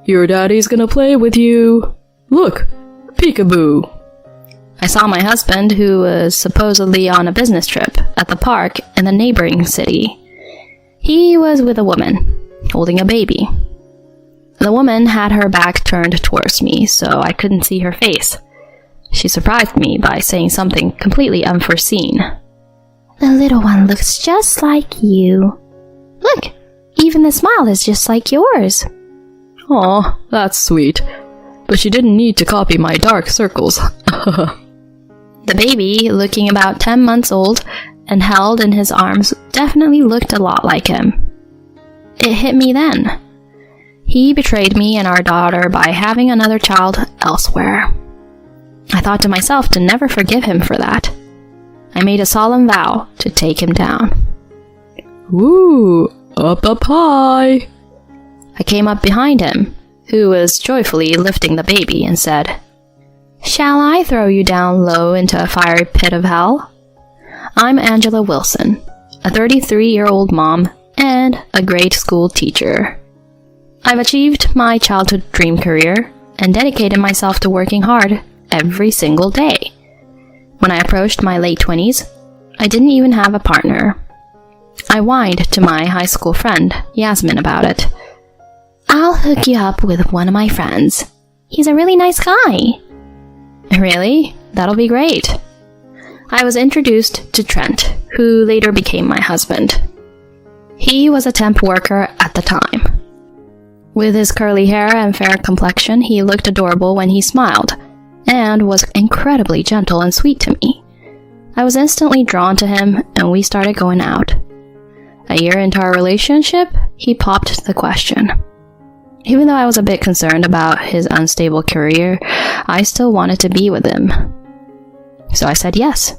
Your daddy's gonna play with you. Look, peekaboo. I saw my husband, who was supposedly on a business trip, at the park in the neighboring city. He was with a woman, holding a baby. The woman had her back turned towards me, so I couldn't see her face. She surprised me by saying something completely unforeseen. The little one looks just like you. Look, even the smile is just like yours. Aw, that's sweet. But she didn't need to copy my dark circles. The baby, looking about 10 months old and held in his arms, definitely looked a lot like him. It hit me then. He betrayed me and our daughter by having another child elsewhere. I thought to myself to never forgive him for that. I made a solemn vow to take him down. Ooh, up high. I came up behind him, who was joyfully lifting the baby, and said, "Shall I throw you down low into a fiery pit of hell? I'm Angela Wilson, a 33-year-old mom and a grade school teacher. I've achieved my childhood dream career and dedicated myself to working hard every single day. When I approached my late 20s, I didn't even have a partner. I whined to my high school friend, Yasmin, about it. I'll hook you up with one of my friends. He's a really nice guy." Really? That'll be great. I was introduced to Trent, who later became my husband. He was a temp worker at the time. With his curly hair and fair complexion, he looked adorable when he smiled, and was incredibly gentle and sweet to me. I was instantly drawn to him, and we started going out. A year into our relationship, he popped the question. Even though I was a bit concerned about his unstable career, I still wanted to be with him. So I said yes.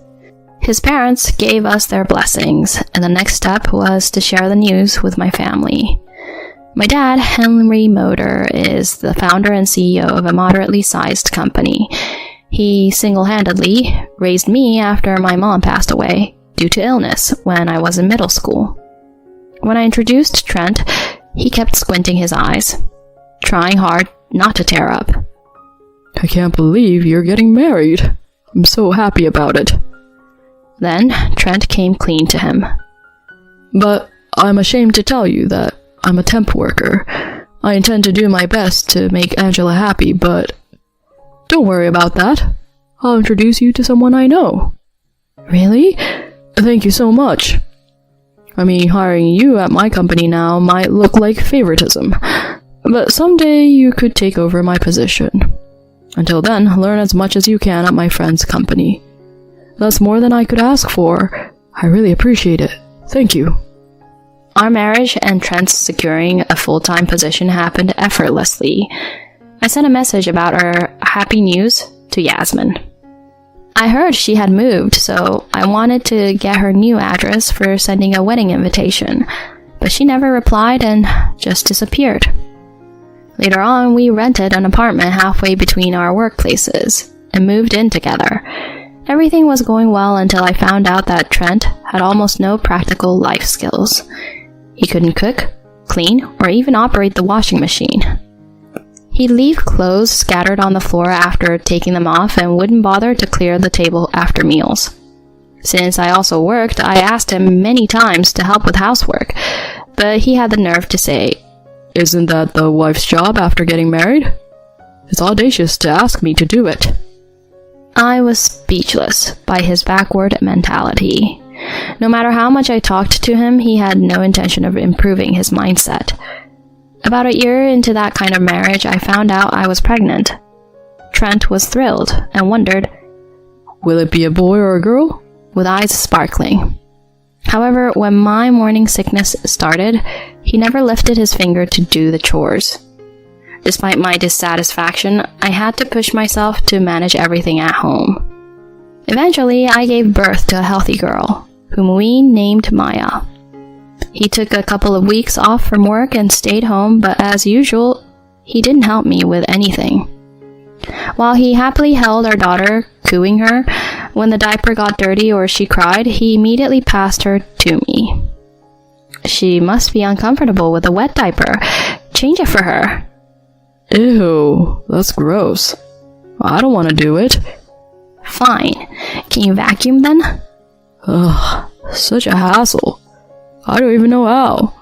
His parents gave us their blessings, and the next step was to share the news with my family. My dad, Henry Motor, is the founder and CEO of a moderately sized company. He single-handedly raised me after my mom passed away due to illness when I was in middle school. When I introduced Trent, he kept squinting his eyes, trying hard not to tear up. I can't believe you're getting married. I'm so happy about it. Then Trent came clean to him. But I'm ashamed to tell you that I'm a temp worker. I intend to do my best to make Angela happy, but don't worry about that. I'll introduce you to someone I know. Really? Thank you so much. I mean, hiring you at my company now might look like favoritism, but someday you could take over my position. Until then, learn as much as you can at my friend's company. That's more than I could ask for. I really appreciate it. Thank you. Our marriage and Trent's securing a full-time position happened effortlessly. I sent a message about our happy news to Yasmin. I heard she had moved, so I wanted to get her new address for sending a wedding invitation, but she never replied and just disappeared. Later on, we rented an apartment halfway between our workplaces and moved in together. Everything was going well until I found out that Trent had almost no practical life skills. He couldn't cook, clean, or even operate the washing machine. He'd leave clothes scattered on the floor after taking them off and wouldn't bother to clear the table after meals. Since I also worked, I asked him many times to help with housework, but he had the nerve to say, "Isn't that the wife's job after getting married? It's audacious to ask me to do it." I was speechless by his backward mentality. No matter how much I talked to him, he had no intention of improving his mindset. About a year into that kind of marriage, I found out I was pregnant. Trent was thrilled and wondered, "Will it be a boy or a girl?" with eyes sparkling. However, when my morning sickness started, he never lifted his finger to do the chores. Despite my dissatisfaction, I had to push myself to manage everything at home. Eventually, I gave birth to a healthy girl, whom we named Maya. He took a couple of weeks off from work and stayed home, but as usual, he didn't help me with anything. While he happily held our daughter, cooing her, when the diaper got dirty or she cried, he immediately passed her to me. "She must be uncomfortable with a wet diaper. Change it for her." Ew, that's gross. I don't want to do it. Fine. Can you vacuum then? Ugh, such a hassle. I don't even know how.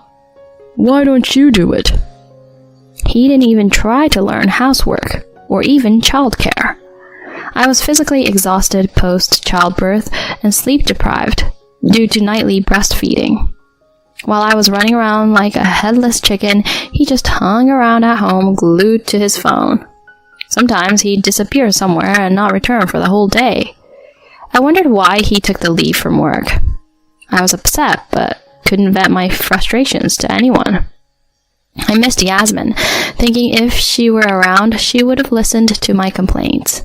Why don't you do it? He didn't even try to learn housework or even childcare. I was physically exhausted post-childbirth and sleep-deprived due to nightly breastfeeding. While I was running around like a headless chicken, he just hung around at home glued to his phone. Sometimes he'd disappear somewhere and not return for the whole day. I wondered why he took the leave from work. I was upset, but couldn't vent my frustrations to anyone. I missed Yasmin, thinking if she were around, she would have listened to my complaints.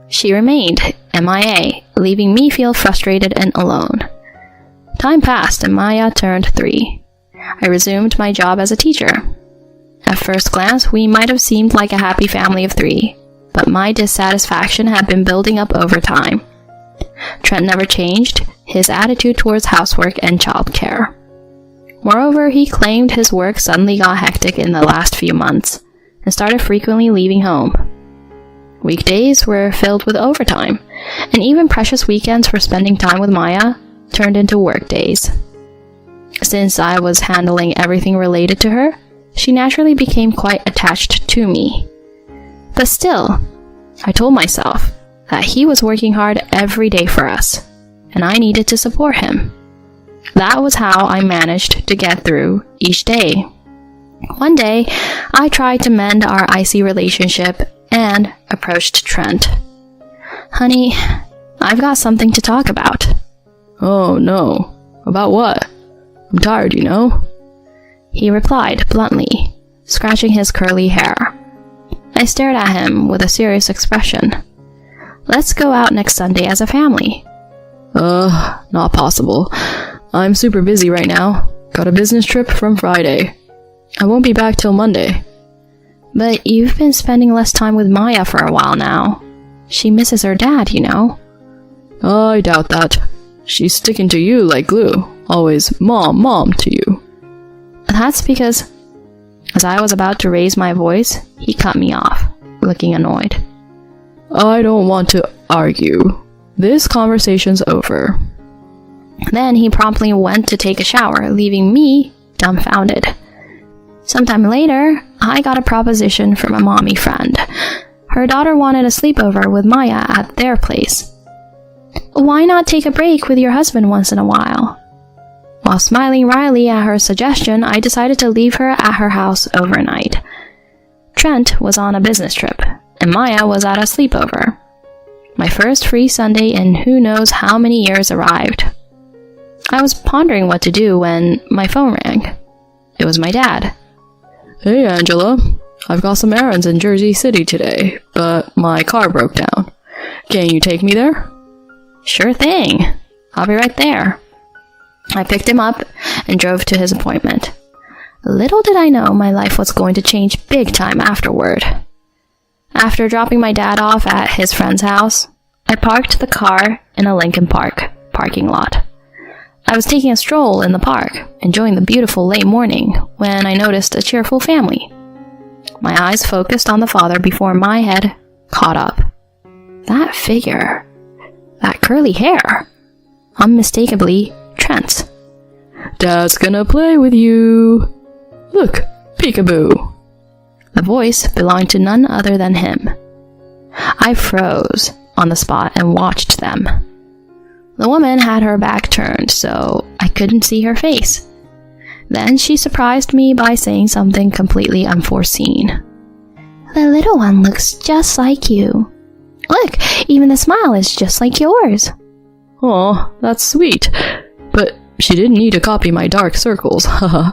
She remained MIA, leaving me feel frustrated and alone. Time passed and Maya turned 3. I resumed my job as a teacher. At first glance, we might have seemed like a happy family of 3, but my dissatisfaction had been building up over time. Trent never changed his attitude towards housework and childcare. Moreover, he claimed his work suddenly got hectic in the last few months and started frequently leaving home. Weekdays were filled with overtime, and even precious weekends for spending time with Maya turned into work days. Since I was handling everything related to her, she naturally became quite attached to me. But still, I told myself that he was working hard every day for us, and I needed to support him. That was how I managed to get through each day. One day, I tried to mend our icy relationship and approached Trent. "Honey, I've got something to talk about." Oh no. About what? I'm tired, you know? He replied bluntly, scratching his curly hair. I stared at him with a serious expression. "Let's go out next Sunday as a family." Not possible. I'm super busy right now. Got a business trip from Friday. I won't be back till Monday. "But you've been spending less time with Maya for a while now. She misses her dad, you know." I doubt that. She's sticking to you like glue. Always mom to you. That's because, as I was about to raise my voice, he cut me off, looking annoyed. I don't want to argue. This conversation's over. Then he promptly went to take a shower, leaving me dumbfounded. Sometime later, I got a proposition from a mommy friend. Her daughter wanted a sleepover with Maya at their place. "Why not take a break with your husband once in a while?" While smiling wryly at her suggestion, I decided to leave her at her house overnight. Trent was on a business trip, and Maya was at a sleepover. My first free Sunday in who knows how many years arrived. I was pondering what to do when my phone rang. It was my dad. Hey Angela, I've got some errands in Jersey City today, but my car broke down. Can you take me there? Sure thing. I'll be right there. I picked him up and drove to his appointment. Little did I know my life was going to change big time afterward. After dropping my dad off at his friend's house, I parked the car in a Lincoln Park parking lot. I was taking a stroll in the park, enjoying the beautiful late morning, when I noticed a cheerful family. My eyes focused on the father before my head caught up. That figure, that curly hair, unmistakably Trent's. Dad's gonna play with you. Look, peekaboo. The voice belonged to none other than him. I froze on the spot and watched them. The woman had her back turned, so I couldn't see her face. Then she surprised me by saying something completely unforeseen. The little one looks just like you. Look, even the smile is just like yours. Aw, that's sweet. But she didn't need to copy my dark circles, haha.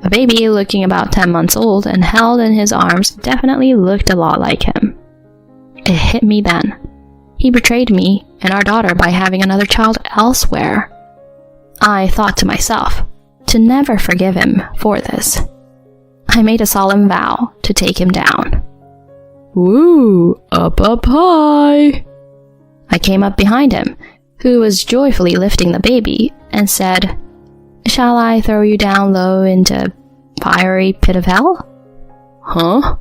The baby, looking about 10 months old and held in his arms, definitely looked a lot like him. It hit me then. He betrayed me and our daughter by having another child elsewhere. I thought to myself, to never forgive him for this. I made a solemn vow to take him down. Woo, up high. I came up behind him, who was joyfully lifting the baby, and said, "Shall I throw you down low into fiery pit of hell?" Huh?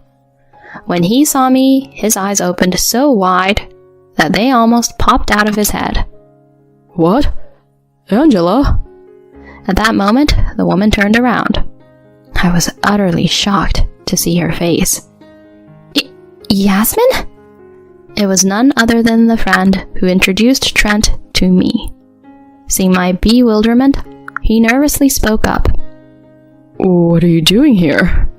When he saw me, his eyes opened so wide that they almost popped out of his head. What? Angela? At that moment, the woman turned around. I was utterly shocked to see her face. Yasmin? It was none other than the friend who introduced Trent to me. Seeing my bewilderment, he nervously spoke up. What are you doing here?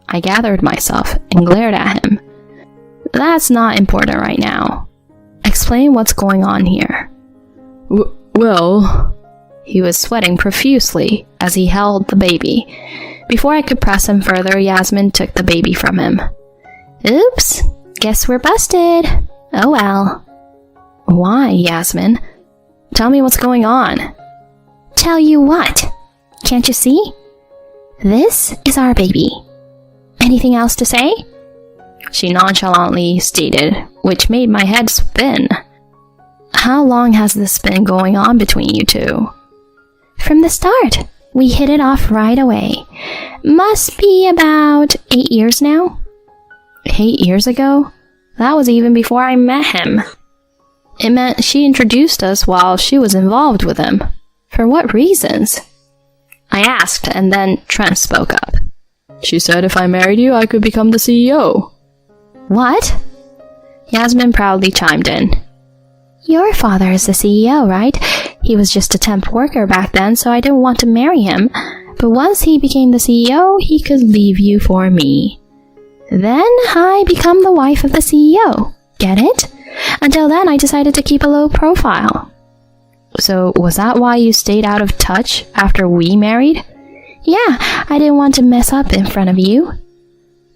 I gathered myself and glared at him. That's not important right now. Explain what's going on here. Well... He was sweating profusely as he held the baby. Before I could press him further, Yasmin took the baby from him. Oops, guess we're busted. Oh well. Why, Yasmin? Tell me what's going on. Tell you what? Can't you see? This is our baby. Anything else to say? She nonchalantly stated, which made my head spin. How long has this been going on between you two? From the start. We hit it off right away. Must be about 8 years now. 8 years ago? That was even before I met him. It meant she introduced us while she was involved with him. For what reasons? I asked, and then Trent spoke up. She said if I married you, I could become the CEO. What? Yasmin proudly chimed in. Your father is the CEO, right? He was just a temp worker back then, so I didn't want to marry him. But once he became the CEO, he could leave you for me. Then I become the wife of the CEO. Get it? Until then, I decided to keep a low profile. So was that why you stayed out of touch after we married? Yeah, I didn't want to mess up in front of you.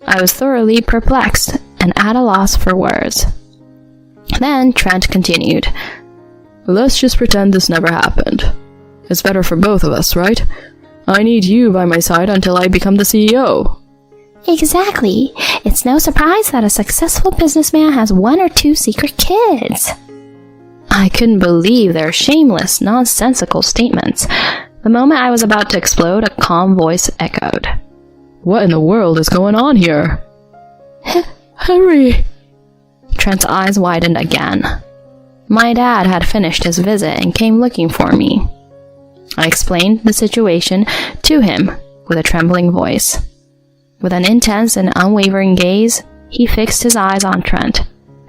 I was thoroughly perplexed and at a loss for words. Then Trent continued. Let's just pretend this never happened. It's better for both of us, right? I need you by my side until I become the CEO. Exactly. It's no surprise that a successful businessman has 1 or 2 secret kids. I couldn't believe their shameless, nonsensical statements. The moment I was about to explode, a calm voice echoed. What in the world is going on here? Henry! Trent's eyes widened again. My dad had finished his visit and came looking for me. I explained the situation to him with a trembling voice. With an intense and unwavering gaze, he fixed his eyes on Trent,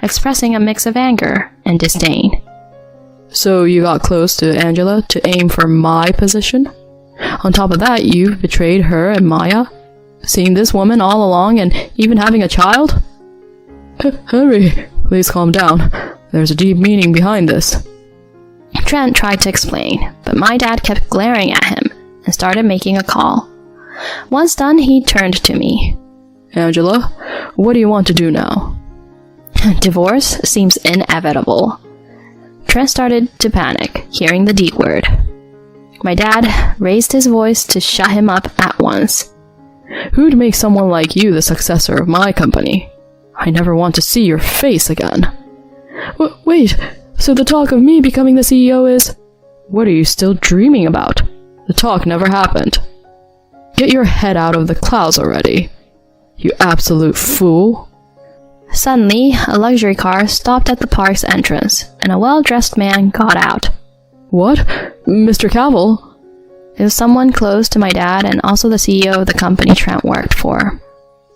expressing a mix of anger and disdain. So you got close to Angela to aim for my position? On top of that, you betrayed her and Maya? Seeing this woman all along and even having a child? Henry, please calm down. There's a deep meaning behind this. Trent tried to explain, but my dad kept glaring at him and started making a call. Once done, he turned to me. Angela, what do you want to do now? Divorce seems inevitable. Trent started to panic, hearing the D word. My dad raised his voice to shut him up at once. Who'd make someone like you the successor of my company? I never want to see your face again. Wait, so the talk of me becoming the CEO is... What are you still dreaming about? The talk never happened. Get your head out of the clouds already. You absolute fool. Suddenly, a luxury car stopped at the park's entrance, and a well-dressed man got out. What? Mr. Cavill? It was someone close to my dad and also the CEO of the company Trent worked for.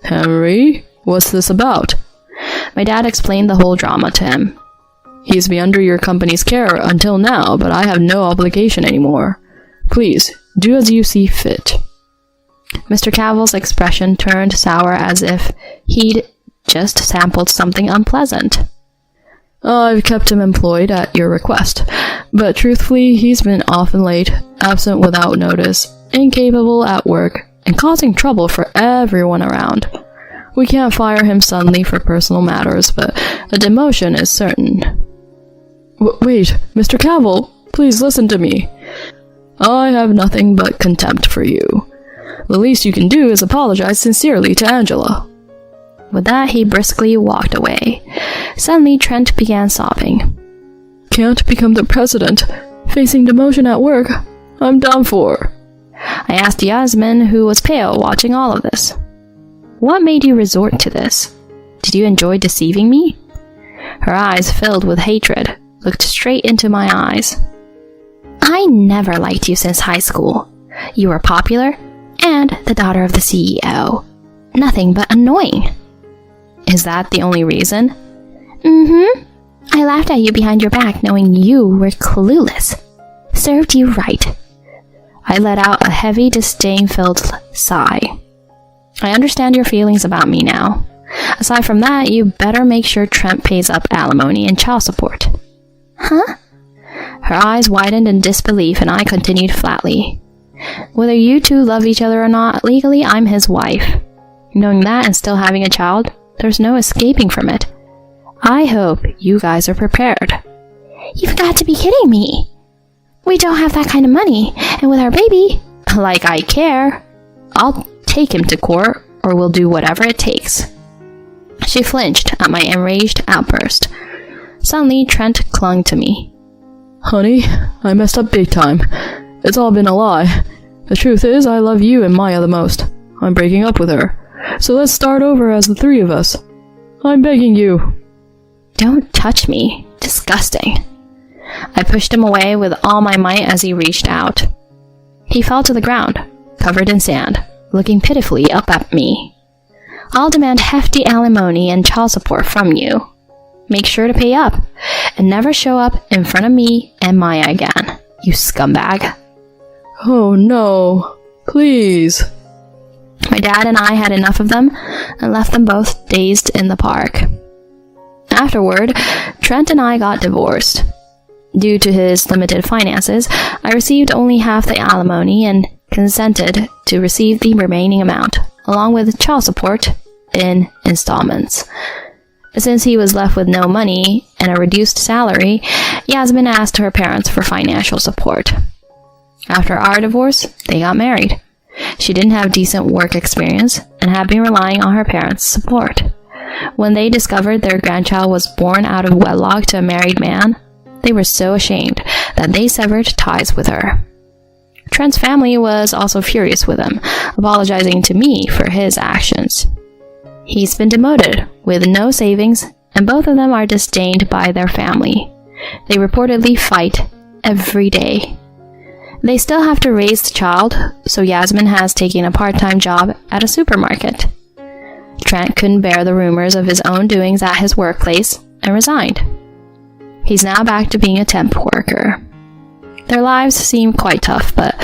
Henry? What's this about? My dad explained the whole drama to him. He's been under your company's care until now, but I have no obligation anymore. Please, do as you see fit. Mr. Cavill's expression turned sour as if he'd just sampled something unpleasant. I've kept him employed at your request, but truthfully, he's been often late, absent without notice, incapable at work, and causing trouble for everyone around. We can't fire him suddenly for personal matters, but a demotion is certain. Wait, Mr. Cavill, please listen to me. I have nothing but contempt for you. The least you can do is apologize sincerely to Angela. With that, he briskly walked away. Suddenly, Trent began sobbing. Can't become the president. Facing demotion at work. I'm done for. I asked Yasmin, who was pale, watching all of this. What made you resort to this? Did you enjoy deceiving me? Her eyes, filled with hatred, looked straight into my eyes. I never liked you since high school. You were popular and the daughter of the CEO. Nothing but annoying. Is that the only reason? Mm-hmm. I laughed at you behind your back knowing you were clueless. Served you right. I let out a heavy, disdain-filled sigh. I understand your feelings about me now. Aside from that, you better make sure Trent pays up alimony and child support. Huh? Her eyes widened in disbelief and I continued flatly. Whether you two love each other or not, legally I'm his wife. Knowing that and still having a child, there's no escaping from it. I hope you guys are prepared. You've got to be kidding me. We don't have that kind of money, and with our baby, like I care, I'll take him to court or we'll do whatever it takes. She flinched at my enraged outburst. Suddenly, Trent clung to me. Honey, I messed up big time. It's all been a lie. The truth is, I love you and Maya the most. I'm breaking up with her. So let's start over as the three of us. I'm begging you. Don't touch me. Disgusting. I pushed him away with all my might as he reached out. He fell to the ground, covered in sand, looking pitifully up at me. I'll demand hefty alimony and child support from you. Make sure to pay up, and never show up in front of me and Maya again, you scumbag. Oh no, please. My dad and I had enough of them and left them both dazed in the park. Afterward, Trent and I got divorced. Due to his limited finances, I received only half the alimony and consented to receive the remaining amount, along with child support, in installments. Since he was left with no money and a reduced salary, Yasmin asked her parents for financial support. After our divorce, they got married. She didn't have decent work experience and had been relying on her parents' support. When they discovered their grandchild was born out of wedlock to a married man, they were so ashamed that they severed ties with her. Trent's family was also furious with him, apologizing to me for his actions. He's been demoted, with no savings, and both of them are disdained by their family. They reportedly fight every day. They still have to raise the child, so Yasmin has taken a part-time job at a supermarket. Trent couldn't bear the rumors of his own doings at his workplace and resigned. He's now back to being a temp worker. Their lives seem quite tough, but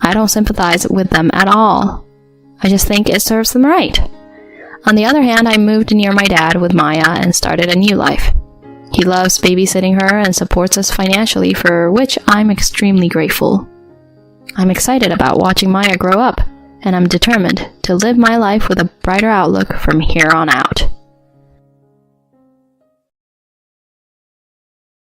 I don't sympathize with them at all. I just think it serves them right. On the other hand, I moved near my dad with Maya and started a new life. He loves babysitting her and supports us financially, for which I'm extremely grateful. I'm excited about watching Maya grow up, and I'm determined to live my life with a brighter outlook from here on out.